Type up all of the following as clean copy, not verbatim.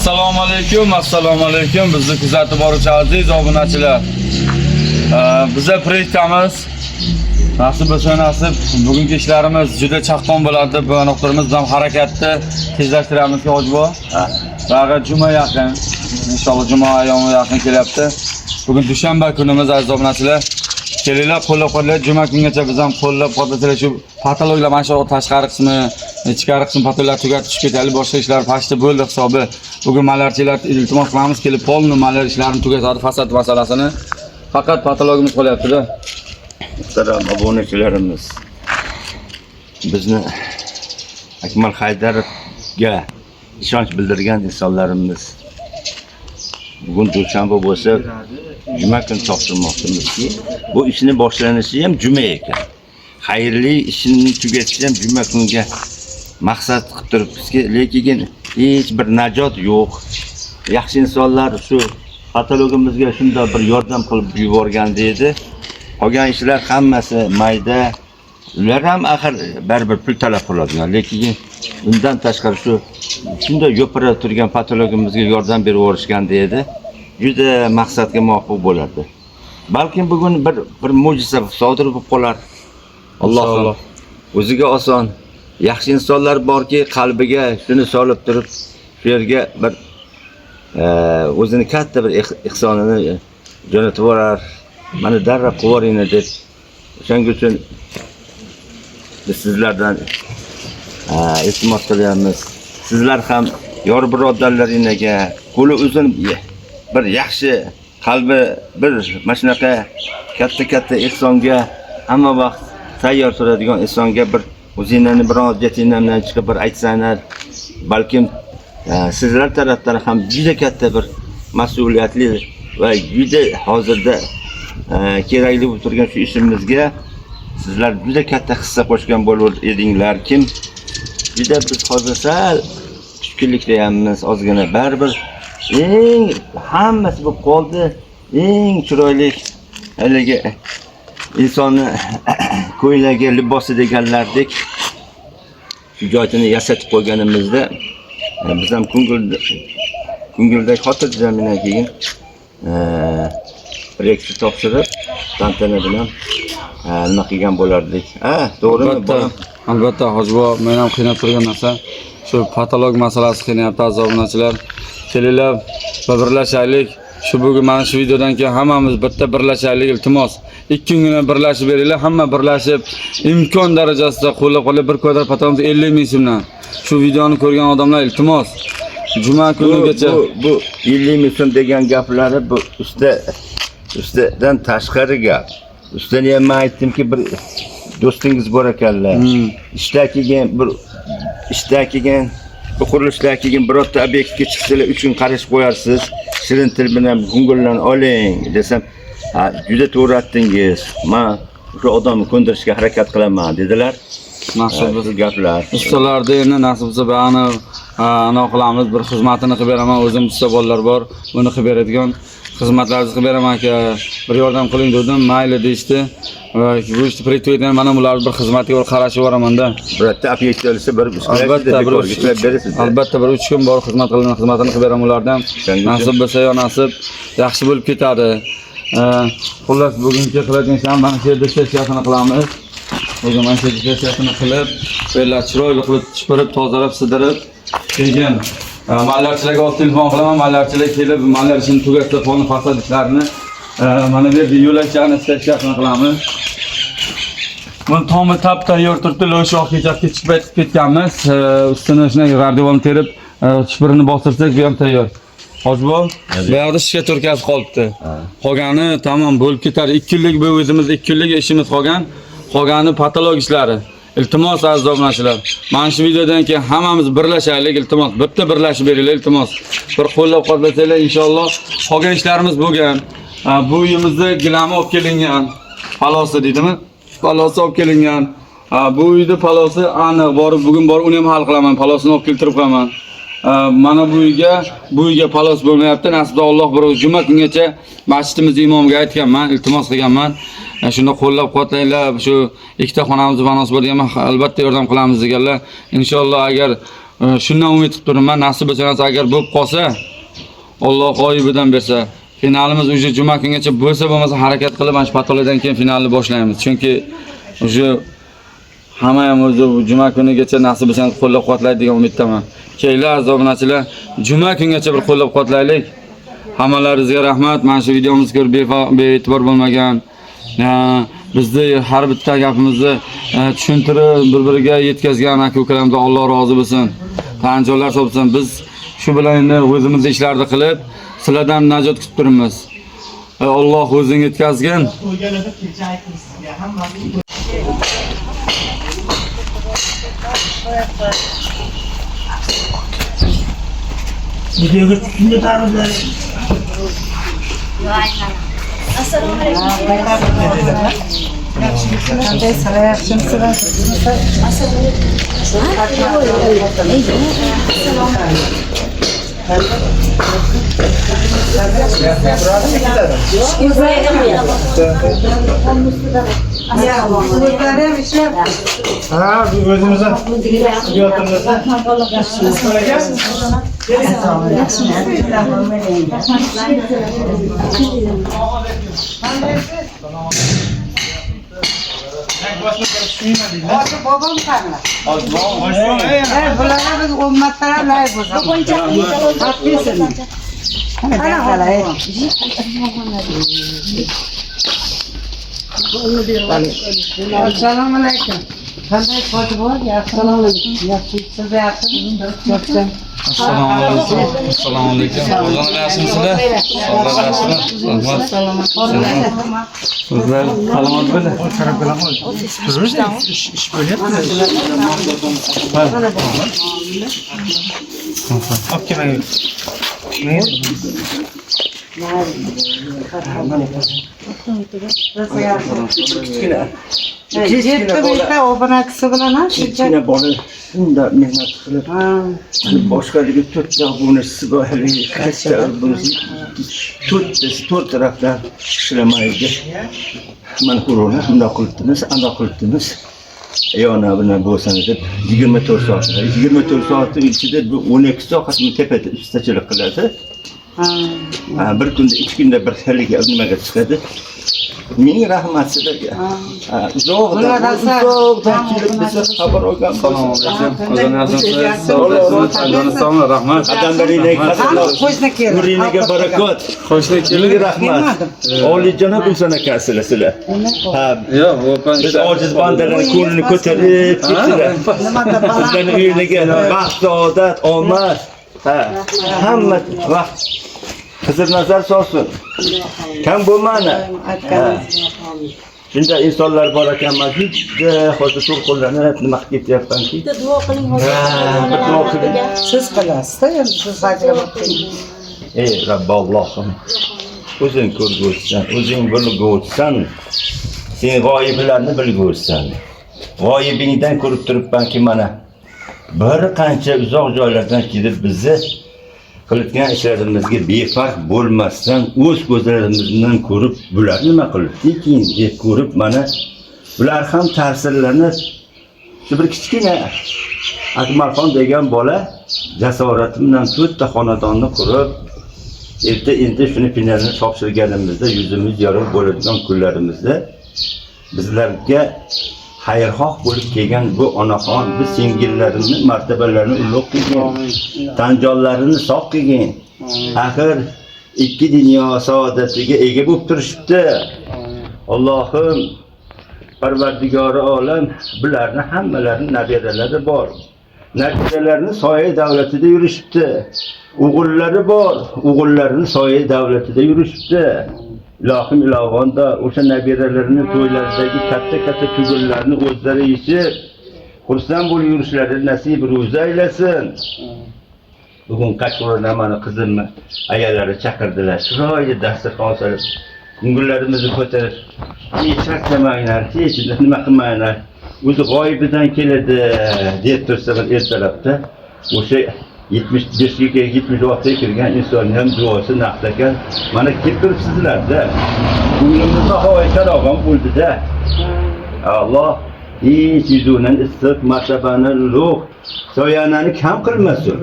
Assalomu alaykum. Bizni kuzatib boruvchi aziz obunachilar. Bizga proyektimiz nasib bo'lsa nasib. Bugungi ishlarimiz juda chaqqon bo'ladi. Bu nuqtamiz bilan harakatni tezlashtiramiz hojbo. Faqat juma yaqin. Inshaalloh juma ayyomi yaqin kelyapti. Bugun dushanba kunimiz aziz obunachilar. Kelinglar qo'llab-quvvatlab juma kungacha biz ham qo'llab-quvvatlab shu patologlar mana shu tashqari qismi, ichkari qismi patologlar tugatib chiqib ketaylik. Boshqa ishlar pashta bo'ldi hisobi. Bugun malarchilar iltimos qilamiz kelib polni malar ishlarini tugatadi, fasad masalasini. Faqat patologimiz qolyapti-da. Muhtaram obunachilarimiz. Bizni Akmal Haydarovga ishonch bildirgan insonlarimiz. Bugun dushanba bo'lsa, juma kuni topshirmoqchimizki, bu ishni boshlanishi ham juma ekan. Xayrli ishni tugatishi ham juma kunga maqsad qilib turibmizki, lekin hech bir najot yo'q. Yaxshi insonlar shu patologimizga shunday bir yordam qilib yuborgan dedi. Qolgan ishlar hammasi mayda. Ular ham axir baribir pul talab qiladigan, lekin undan tashqari shunday yo'pira turgan patologimizga yordam berib yuborishgan dedi. Juda maqsadga muvofiq bo'ladi. Balkim bugun bir mo'jiza sodir bo'lib qolar. Alloh o'ziga oson. Yaxshi insonlar borki, qalbiga shuni solib turib, shu yerga bir o'zini katta bir ihsonini jo'natib yuborar. Mana darra qo'voringni deb. O'shaning uchun biz sizlardan iltimos qilyapmiz. Sizlar ham yor birodarlaringizga qo'li uzun bir yaxshi qalbi bir mashunaqa katta ehsonga hamma vaqt tayyor turadigan insonga bir o'zingizning murojatingiz bilan chiqib bir aytsanglar, balkim sizlar tarafdan ham juda katta bir mas'uliyatli va juda hozirda kerakli bo'lib turgan shu ishimizga sizlar juda katta hissa qo'shgan bo'lur edinglar. Kim juda biz hozir sal tushkunlikdayamiz, ozgina baribir eng hammasi bo'lib qoldi. Eng chiroyli haligi insonni ko'ylagi, libosi deganlardek shu joyini yasatib qo'yganimizda biz ham ko'ngildagi xotirjamlikdan keyin proyektni topshirib tantana bilan nima qilgan bo'lardik. To'g'rimi? Albatta, hojbo, men ham qiynab turgan narsa shu patolog masalasi qiynayapti aziz obunachilar. Kelinglar birlashaylik. Shu bugun mana shu videodan keyin hammamiz bitta birlashaylik, iltimos. 2 kungina birlashib beringlar, hamma birlashib imkon darajasida qo'llab-quvvatlab bir kvadrat patologimiz 50 ming so'mdan. Shu videoni ko'rgan odamlar iltimos juma kunigacha bu 50 ming so'm degan gaplari bu ustidan tashqari gap. Ustidan ham aytdimki bir do'stingiz bor ekanlar. Ishda kelgan bu qurilishda kelgan birorta obyektga chiqsalar uchun qarash qo'yarsiz. Shirin til bilan ko'ngildan oling desam, juda to'g'ri aytdingiz. Men shu odamni ko'ndirishga harakat qilaman dedilar. Nasib gaplar. Ustalarda endi nasib bo'lsa bani ana qilamiz, bir xizmatini qilib beraman. O'zim usta bolalar bor, buni qilib beradigan xizmatlaringizni qilib beraman aka. Bir yordam qiling dedim, mayli deyishdi. Va bu ishni proyektdan mana bular bir xizmatga bir qarashib boraman-da. Birotta obyekt bo'lsa bir albatta bir 3 kun bor xizmatini qilib beraman ulardan. Nasib bo'lsa yo nasib yaxshi bo'lib ketadi. Xullas bugungi qiladigan ishlarni mana shu yerda sessiyasini qilamiz. Bugun mana shu sessiyasini qilib, belar chiroyli qilib chipirib, tozalab, sidirib, keyin mallarchilarga telefon qilaman, mallarchilar kelib, mallar ishini tugatib, fonni fasad ishlarini mana bu yerda yo'lakchani sessiyasini qilamiz. Buni tomi tap tayyor turibdi, lo'shoq kechasi chiqib ketganmiz. Ustini shunday gardivolni terib, chipirini bostirsak, bu ham tayyor. Hojbo, bu yerda shishga turkasi qolibdi. Qolgani tamom bo'lib ketadi. 2 kunlik bu o'zimiz 2 kunlik ishimiz qolgan. Qolgani patolog ishlari. Iltimos aziz obunachilar. Mana shu videodan keyin hammamiz birlashaylik, iltimos. Bitta birlashib beringlar, iltimos. Bir qo'llab-quvvatlanglar inshaalloh. Qolgan ishlarimiz bo'lgan. Bu uyimizda gilam olib kelingan. Palosi deydimi? Palosi olib kelingan. Bu uyda palosi aniq borib, bugun borib uni ham hal qilaman. Palosini olib keltirib qo'yaman. Mana bu uyga palos bo'lmayapti. Nasibda Alloh bir juma kungacha masjidimiz imomiga aytganman, iltimos qilganman. Shunda qo'llab-quvvatlanglar, shu ikkita xonamiz vanosi bo'lgan, albatta yordam qilamiz deganlar. Inshaalloh agar Shundan umid qilib turaman, nasib bo'lsa agar bo'lib qolsa, Alloh g'oyibidan bersa, finalimiz uje juma kungacha bo'lmasa harakat qilib mana shu patologiyadan keyin finalni boshlaymiz. Chunki uje hamma ham o'zi juma kunigacha nasib bo'lsa qo'llab-quvvatlaydi degan umiddaman. Keyinlar azobunachilar juma kungacha bir qo'llab-quvvatlaylik. Hammalaringizga rahmat. Mana shu videomizni ko'rib bee'tibor bo'lmagan, bizni har bitta gapimizni tushuntirib, bir-biriga yetkazgan aka-ukalarimiz Alloh rozi bo'lsin. Tanjonlar topsin. Biz shu bilan endi o'zimizning ishlarni qilib, sizlardan najot kutib turibmiz. Alloh o'zing yetkazgin. Videoga tushundu tarzlar. Assalomu Ha, bu özümüze yatırımızda. Babam kanla. Bulara biz ummatlara layık olsun. Haklısın. Ana halay. Assalamu alaikum. Qanday foto bor? Assalomu alaykum. Yaxshi, siz yaxshimisiz? Yaxshi. Assalomu alaykum. Assalomu alaykum. O'zinglar yaxshimisizlar? Salomat. Sizlar salomat bo'ling. İş böyle yapmıyor. Okey. Ne? Cepte bitta obunachisi bilan ha? Kichkina bola shunda mehnat qilib, boshqalarga 4 obunachisi bor, to'rt tarafdan ishlamaydi. Mana ko'rona bundoq qilibdimiz, andoq qilibdimiz. Yana bilan bo'lsin deb 24 soat. 24 soatning ichida bu 12 soat tepada ustachilik qiladi. Bir kunda 2 kunda bir xilga nimaga chiqadi. Ming rahmat sizlarga. Uzoqdan kelib bizni xabar olgan. Assalomu alaykum. O'zinglar sog'lik, rahmat. Nuriniga barakot. Qo'shni Ming rahmat. Oliyjanob inson akasizlar sizlar. Ha, yo'q, o'pan biz ojiz bandalar ko'nglini ko'tarib ketdilar. Sizlarning uyingizga baxt, saodat, omad, hamma vaqt Hizr nazar solsin. Kam bo'lmani. Shunda insonlar bor ekanman, juda hozir to'q qo'llarni nima qilib ketyapmanki. duo qiling Siz qilasiz-da, endi siz ajramoqchi. Ey Robbollohim, o'zing ko'rguvsan, o'zing bilguvsan, sen g'oyiblarni bilguvsan. G'oyibingdan ko'rib turibmanki, mana bir qancha uzoq joylardan kelib bizni qilayotgan ishlarimizga befarq bo'lmasdan o'z ko'zlarimizdan ko'rib, bular nima qilibdi-ekin deb ko'rib, mana bular ham ta'sirlanib, shu bir kichkina Akmalxon degan bola jasorati bilan 4 ta xonadonni qurib, endi shuni finalni topshirganimizda, yuzimiz yorug' bo'ladigan kunlarimizda bizlarga xayrxoh bo'lib kelgan bu onaxon, bu singillarni martabalarini ulug' qilgan, tanjonlarini sog' qilgan. Axir ikki dunyo saodatiga ega bo'lib turishibdi. Allohim Parvardigori olam bularni hammalarini nabiralari bor. Nabiralarini soya davlatida yurishibdi. O'g'illari bor, o'g'illarini soya davlatida yurishibdi. Ilohim ilovonda o'sha nabiralarini to'ylaridagi katta tugunlarni o'zlari yeyib, xursand bo'lib yurishlari nasib ro'za aylasin. Bugun Qashqadaryoda mana qizimni ayolari chaqirdilar. Chiroyli dasturxon solib, ko'ngillarimizni ko'tarib, hech chaqirmanglar, hech nima qilmanglar. O'zi g'oyibidan keladi deb tursa bir ertalabda o'sha 75ga 76ga kirgan insonning ham duosi naqd ekan. Mana kelib turibsizlar-da. Ko'nglimizda havo charog'on bo'ldi-da. Alloh Hiç yüzünden ısıt, martabani, ruh, soyanani kam qilmasin.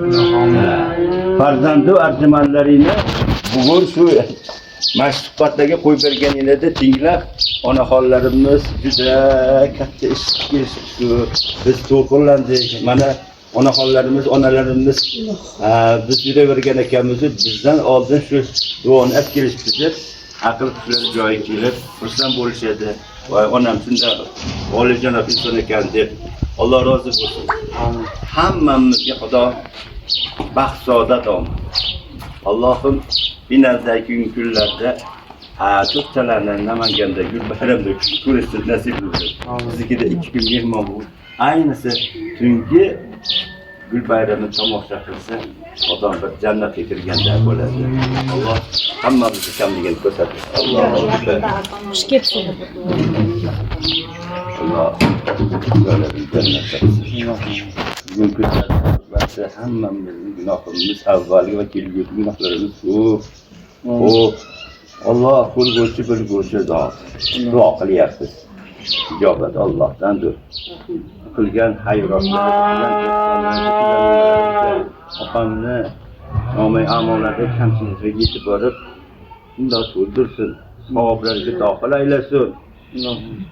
Farzandu arzimanlarini bugun shu mana shu suhbatlarga qo'yib berganingizda tinglab, onaxonlarimiz juda katta ish qilishdi. Biz to'lqinlandik. Mana onaxonlarimiz, onalarimiz biz yuravergan ekanmiz, bizdan oldin shu duoni olib kelishdi deb aql kuchlari joyiga kelib, xursand bo'lishadi. Voy onam shunday oliyjanob inson ekan deb Alloh rozi bo'lsin. Hammamizga Xudo baxt saodat olsin. Allohim binadagi kunlarda to'rttalarni Namanganda gul bayramda ko'rishni nasib qilsin. Biznikida 2 kun mehmon bo'lib, ayniqsa tungi gul bayramini tomosha qilsa, odam bir jannatga kirganday bo'ladi. Alloh hammamizni kamligini ko'rsatsin. Xush kelibsiz. Alloh böyle bir jannatga bugun ko'rsatsa hammamizning gunohimiz avvalgi va kelgusi gunohlarimiz ko'p. O Alloh ko'rguvchi bilguvchi zot. Duo qilyapsiz. Ijobat Allohdandir. Qilgan xayrotlar, opamni nomay amallarda kamchilikga yetib borib, shunday to'ldirsin, savoblarga dohil aylasin.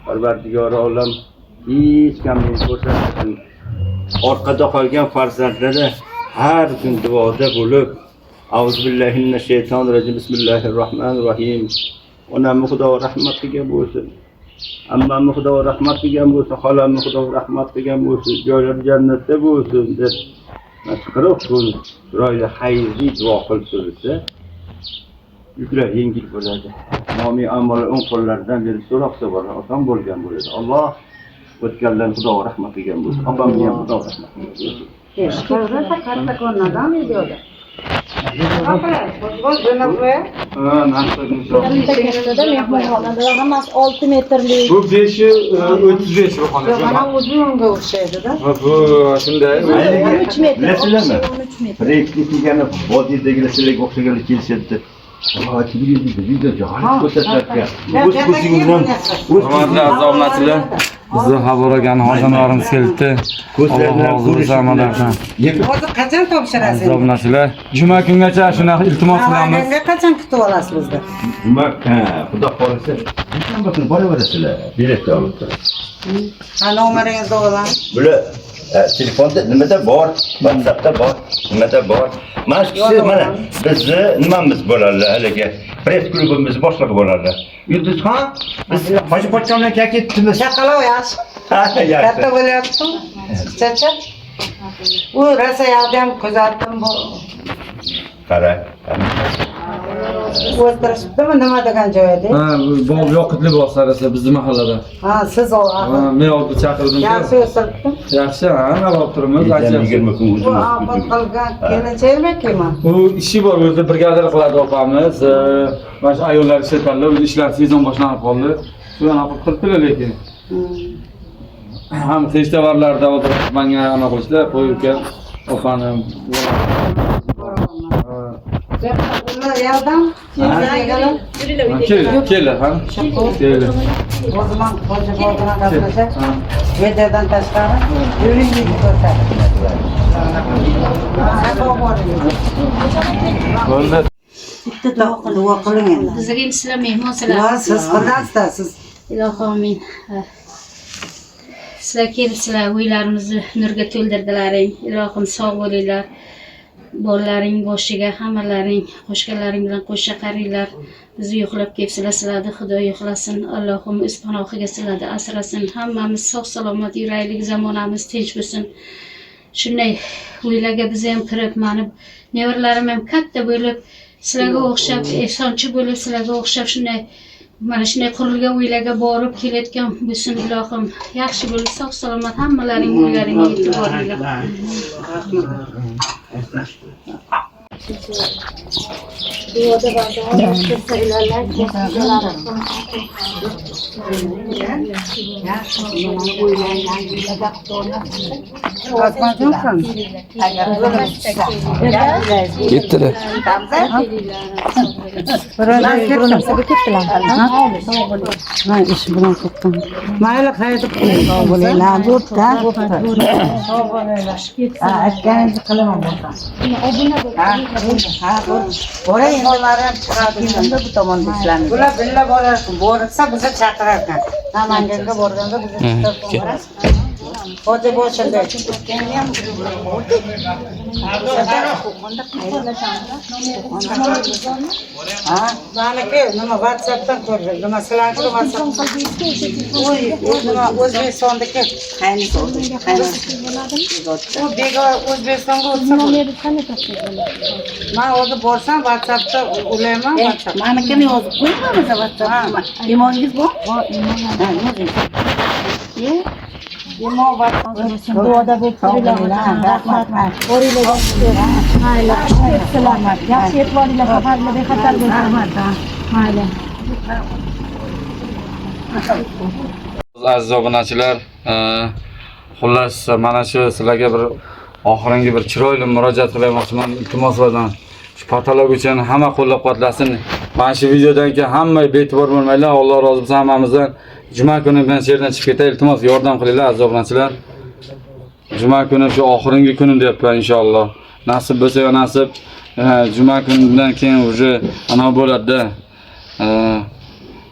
Parvardigori olam hech kimni ko'rsatmasin. Orqada qolgan farzandlari har kun duoda bo'lib, Auzubillahi minash-shaytonir-rojim. Bismillahir-rohmanir-rohim. Onamni Xudo rahmat qilgan bo'lsin. Ammamni Xudo rahmat qilgan bo'lsin, xolamni Xudo rahmat qilgan bo'lsin, joylari jannatda bo'lsin deb masqarov kun chiroyli xayrli duo qilib tursa, yuklar yengil bo'ladi. Nomi amallar o'ng qo'llaridan berib so'roqsa bor, oson bo'lgan bo'ladi. Alloh o'tganlarni Xudo rahmat qilgan bo'lsin. Opamni ham Xudo rahmat qilgan bo'lsin. Mehmonxonada hammasi 6 metrlik. Bu 535 bu xona. Mana uzunga o'xshaydi-da. Bu shunday. 13 metr. Bilasizlarmi? 13 metr. Reykli kelgani bodiydagilar sizlarga o'xshaganlar kelishadi. Video joyini ko'rsatadigan. O'z ko'zingizdan Hurmatli aziz obunachilar, bizni xabar olgan xonadonlarimiz kelibdi. Alloh rozi bo'lsin amalardan. Hozir qachon topshirasiz? Aziz obunachilar, juma kungacha shunaqa iltimos qilamiz. Menga qachon kutib olasiz bizda? nima, xudo xolisa, shanba kuni boraverasizlar. Bilet olib turib. Ha, nomeringizni olaman. Bular telefonda nimada bor, WhatsAppda bor, nimada bor. Mana shu mana bizni nimamiz bo'ladi haliga. Press klubimiz boshlig'i bo'ladi. Yulduzxon, biz Hoji Pochchonga ketdimiz. Chaqaloq yaxshi. Ha, yaxshi. Katta bo'lyapti. Chacha. U rosa ham kuzatdim bu. Qara. O'tirishibdimi nima degan joyda? Ha, bu yoqutli bosarasi bizni mahallada. Ha, siz Men oldi chaqirdim. yaxshi o'tiribdi. Yaxshi, ha, nima olib turibmiz? 20 kun Bu o'zimiz. abad qilgan kelinchakmi? U ishi bor, o'zi brigadir qiladi opamiz. Mana shu ayollar ishlatarlar, o'zi ishlar sezon boshlanib qoldi. Shu anaqa qilibdilar lekin. Ham festivallarda o'tirib menga anaqa qilishdi, qo'yibgan opani. Ular yerdan Keldi, ha? Keldi. o'zim ham Hoji bilan gaplashib, videodan tashqari yurishni ko'rsatdim. Bo'ldi. Bitta duo qiling endi. Bizga endi sizlar mehmonsizlar. Va siz qilasizlar. Ilohim amin. Sizlar kelibsizlar, uylarimizni nurga to'ldirdilaring. Ilohim sog' bo'linglar. Bolalaring boshiga hammalaring qo'shganlaring bilan qo'shcha qaringlar. Bizni yo'qlab kelibsizlar, sizlarni Xudo yo'qlasin. Allohim o'z panohiga sizlarni asrasin. Hammamiz sog' salomat yuraylik, zamonamiz tinch bo'lsin. Shunday uylarga biz ham kirib, mani nevaralarim ham katta bo'lib, sizlarga o'xshab, ehsonchi bo'lib, sizlarga o'xshab shunday mana shunday qurilgan uylarga borib kelayotgan bo'lsin ilohim. Yaxshi bo'lib, sog' salomat hammalaring uylaringga yetib boringlar. Ketdilar. Ha, ish bilan ketdim. Mayli, qaytib sog' bo'linglar. Bo'pti. Sog' bo'linglar. Ha, aytganingizni qilaman bo'lsa. Ha, bo'ray endi chiqardim bu tomonda ishlaymiz. Bular billa borsa bizni chaqirarkan. Namanganga borganda bizni chaqirib Hozir boshida. Ha, maniki nima WhatsAppdan ko'rdim. Nima sizlarni WhatsAppdan. Nima O'zbekistondagi qaynisi. U bega O'zbekistonga o'tsa. Men hozir borsam WhatsAppda ulayman. Manikini yozib qo'yamiz WhatsAppga. Imoningiz bor? Bor, imon. Ha, yozing. Imo WhatsAppda duoda bo'linglar. Rahmat. Qo'ringlar. Mayli. Salomat. Yaxshi e'tiboringlar, xabarlar bexatar bo'lsin. Rahmat. Mayli. Aziz obunachilar, xullas mana shu sizlarga bir oxirgi bir chiroyli murojaat qilmoqchiman. Iltimos bilan shu patolog uchun hamma qo'llab-quvvatlasin. Mana shu videodan keyin hamma be'tibor bo'lmanglar. Alloh rozi bo'lsin hammamizdan. Juma kuni men sherdan chiqib ketay. Iltimos yordam qilinglar aziz obunachilar. Juma kuni shu oxirgi kunim deyapman inshaalloh. Nasib bo'lsa yo nasib, juma kunidan keyin уже ana bo'ladi-da.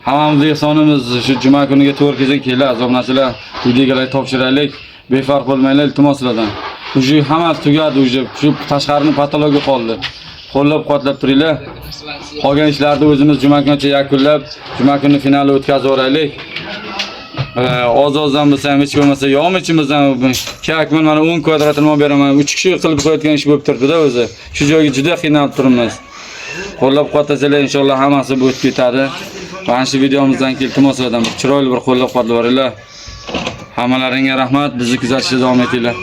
Hammamizning ehsonimiz shu juma kuniga to'g'ri kelsa keladi aziz obunachilar. Videoga topshiraylik. Befarq bo'lmanglar iltimos sizlardan. Уже hammasi tugadi, уже shu tashqarini patologiya qoldi. Qo'llab-quvvatlab turinglar. Qolgan ishlarni o'zimiz juma kunigacha yakunlab, juma kuni finalni o'tkazib o'raylik. Oz-ozdan bo'lsa ham hech bo'lmasa yo'michimizdan kerakman mana 10 kvadrat mol beraman. 3 kishi qilib qo'yadigan ish bo'lib turibdi-da o'zi. Shu joyga juda qiynalib turibmiz. Qo'llab-quvvatlasanglar inshaalloh hammasi bo'lib ketadi. Mana shu videomizdan iltimoslardan chiroyli bir qo'llab-quvvatlayveringlar. Hammalaringga rahmat. Bizni kuzatishda davom etinglar.